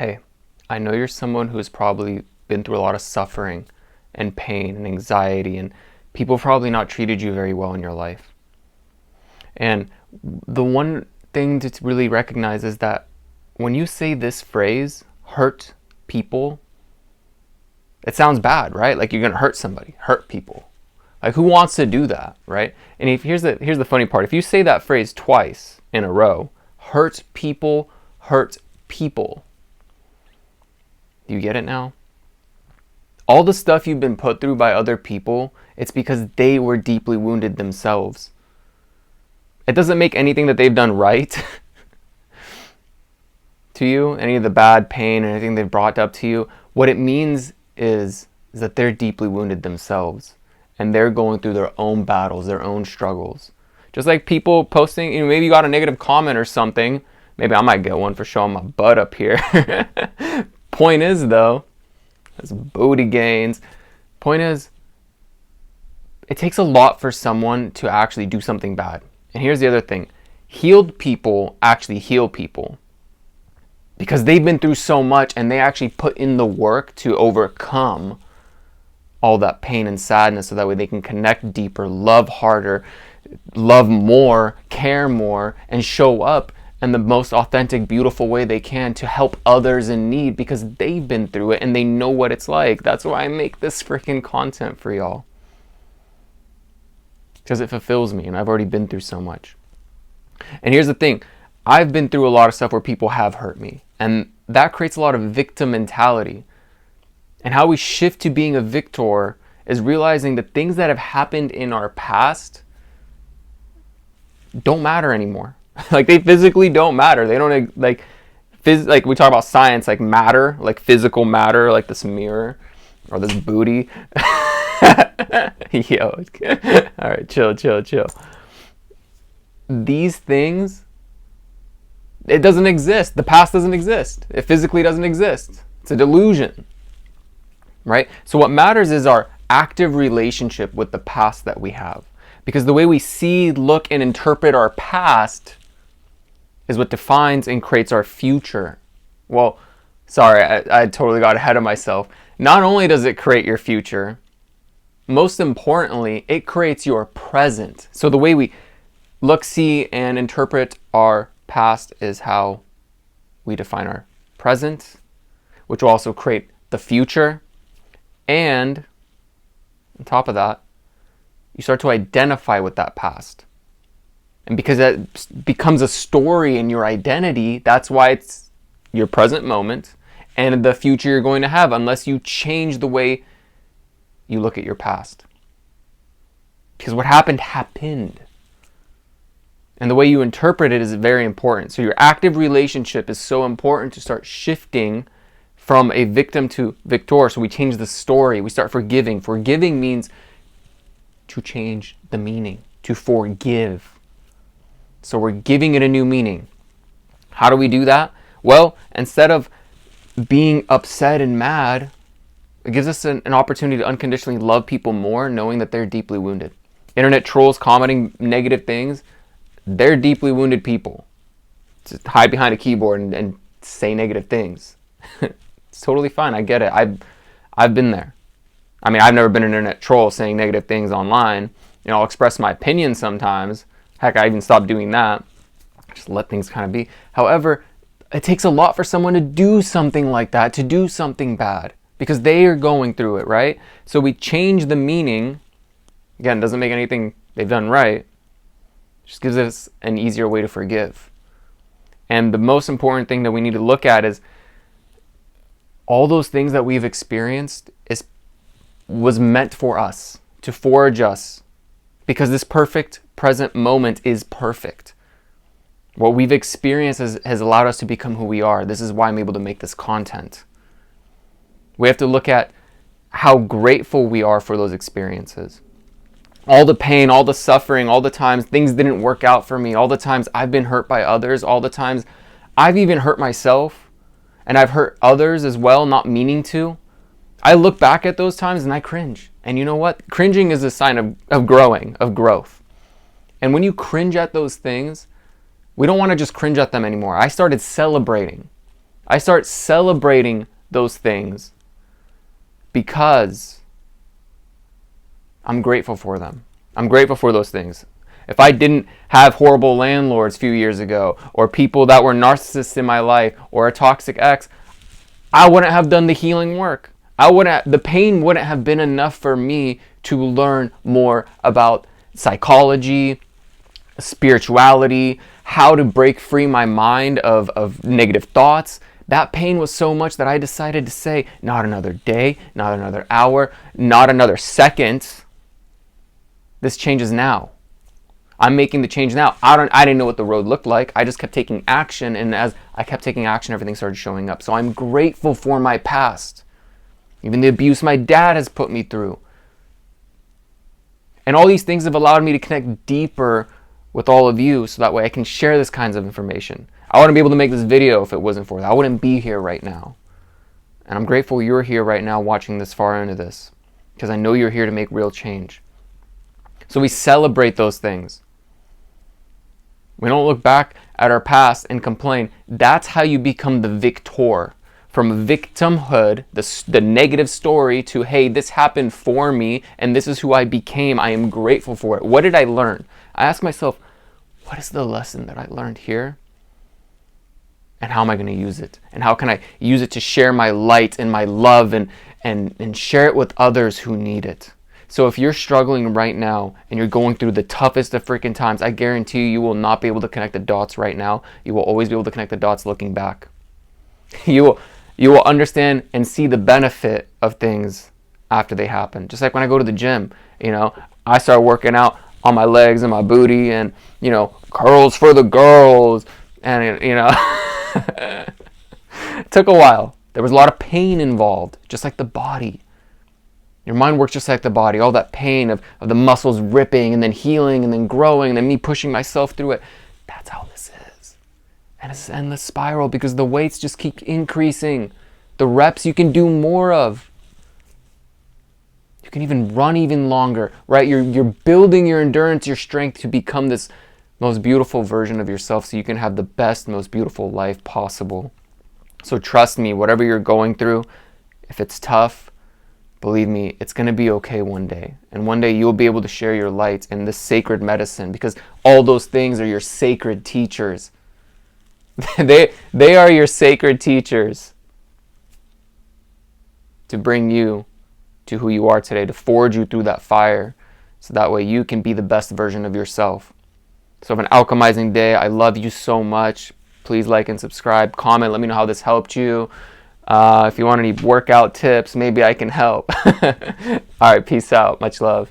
Hey, I know you're someone who's probably been through a lot of suffering and pain and anxiety, and people have probably not treated you very well in your life. And the one thing to really recognize is that when you say this phrase, hurt people, it sounds bad, right? Like you're gonna hurt somebody, hurt people. Like who wants to do that, right? And here's the funny part. If you say that phrase twice in a row, hurt people, do you get it now? All the stuff you've been put through by other people, it's because they were deeply wounded themselves. It doesn't make anything that they've done right to you, any of the bad pain, anything they've brought up to you. What it means is that they're deeply wounded themselves and they're going through their own battles, their own struggles. Just like people posting, maybe you got a negative comment or something. Maybe I might get one for showing my butt up here. Point is though, that's booty gains. Point is, it takes a lot for someone to actually do something bad. And here's the other thing. Healed people actually heal people. Because they've been through so much and they actually put in the work to overcome all that pain and sadness so that way they can connect deeper, love harder, love more, care more, and show up in the most authentic, beautiful way they can to help others in need because they've been through it and they know what it's like. That's why I make this freaking content for y'all. Because it fulfills me and I've already been through so much. And here's the thing. I've been through a lot of stuff where people have hurt me. And that creates a lot of victim mentality. And how we shift to being a victor is realizing that things that have happened in our past don't matter anymore. Like they physically don't matter. They don't like we talk about science, like matter, like physical matter, like this mirror or this booty. Yo, all right, chill. These things, it doesn't exist. The past doesn't exist. It physically doesn't exist. It's a delusion, right? So what matters is our active relationship with the past that we have. Because the way we see, look, and interpret our past is what defines and creates our future. Well, sorry, I totally got ahead of myself. Not only does it create your future, most importantly, it creates your present. So the way we look, see, and interpret our past is how we define our present, which will also create the future. And on top of that, you start to identify with that past. And because that becomes a story in your identity, that's why it's your present moment and the future you're going to have, unless you change the way you look at your past. Because what happened. And the way you interpret it is very important. So your active relationship is so important to start shifting from a victim to victor. So we change the story. We start forgiving. Forgiving means to change the meaning, to forgive. So we're giving it a new meaning. How do we do that? Well, instead of being upset and mad, it gives us an opportunity to unconditionally love people more, knowing that they're deeply wounded. Internet trolls commenting negative things, they're deeply wounded people. Just hide behind a keyboard and say negative things. It's totally fine. I get it. I've been there. I mean, I've never been an internet troll saying negative things online. You know, I'll express my opinion sometimes. Heck, I even stopped doing that. Just let things kind of be. However, it takes a lot for someone to do something like that, to do something bad, because they are going through it, right? So we change the meaning. Again, it doesn't make anything they've done right. It just gives us an easier way to forgive. And the most important thing that we need to look at is all those things that we've experienced was meant for us, to forge us, because this perfect present moment is perfect. What we've experienced has allowed us to become who we are. This is why I'm able to make this content. We have to look at how grateful we are for those experiences. All the pain, all the suffering, all the times things didn't work out for me, all the times I've been hurt by others, all the times I've even hurt myself, and I've hurt others as well, not meaning to. I look back at those times and I cringe. And you know what? Cringing is a sign of growing, of growth. And when you cringe at those things, we don't want to just cringe at them anymore. I started celebrating. I start celebrating those things because I'm grateful for them. I'm grateful for those things. If I didn't have horrible landlords a few years ago, or people that were narcissists in my life, or a toxic ex, I wouldn't have done the healing work. The pain wouldn't have been enough for me to learn more about psychology, spirituality, how to break free my mind of negative thoughts. That pain was so much that I decided to say, not another day, not another hour, not another second. This changes now. I'm making the change now. I didn't know what the road looked like. I just kept taking action, and as I kept taking action, everything started showing up. So I'm grateful for my past. Even the abuse my dad has put me through. And all these things have allowed me to connect deeper with all of you, so that way I can share this kinds of information. I wouldn't be able to make this video if it wasn't for that. I wouldn't be here right now. And I'm grateful you're here right now watching this far into this, because I know you're here to make real change. So we celebrate those things. We don't look back at our past and complain. That's how you become the victor. From victimhood, the negative story, to, hey, this happened for me and this is who I became. I am grateful for it. What did I learn? I ask myself, what is the lesson that I learned here? And how am I going to use it? And how can I use it to share my light and my love and share it with others who need it? So if you're struggling right now and you're going through the toughest of freaking times, I guarantee you will not be able to connect the dots right now. You will always be able to connect the dots looking back. You will understand and see the benefit of things after they happen. Just like when I go to the gym, I start working out on my legs and my booty, and, curls for the girls. And, it took a while. There was a lot of pain involved, just like the body. Your mind works just like the body. All that pain of the muscles ripping and then healing and then growing and then me pushing myself through it. That's how this is. And it's an endless spiral because the weights just keep increasing. The reps you can do more of. You can even run even longer, right? You're building your endurance, your strength to become this most beautiful version of yourself so you can have the best, most beautiful life possible. So trust me, whatever you're going through, if it's tough, believe me, it's going to be okay one day. And one day you'll be able to share your light and this sacred medicine, because all those things are your sacred teachers. They are your sacred teachers to bring you to who you are today, to forge you through that fire, so that way you can be the best version of yourself. So have an alchemizing day. I love you so much. Please like and subscribe, comment, let me know how this helped you. If you want any workout tips, maybe I can help. All right, peace out. Much love.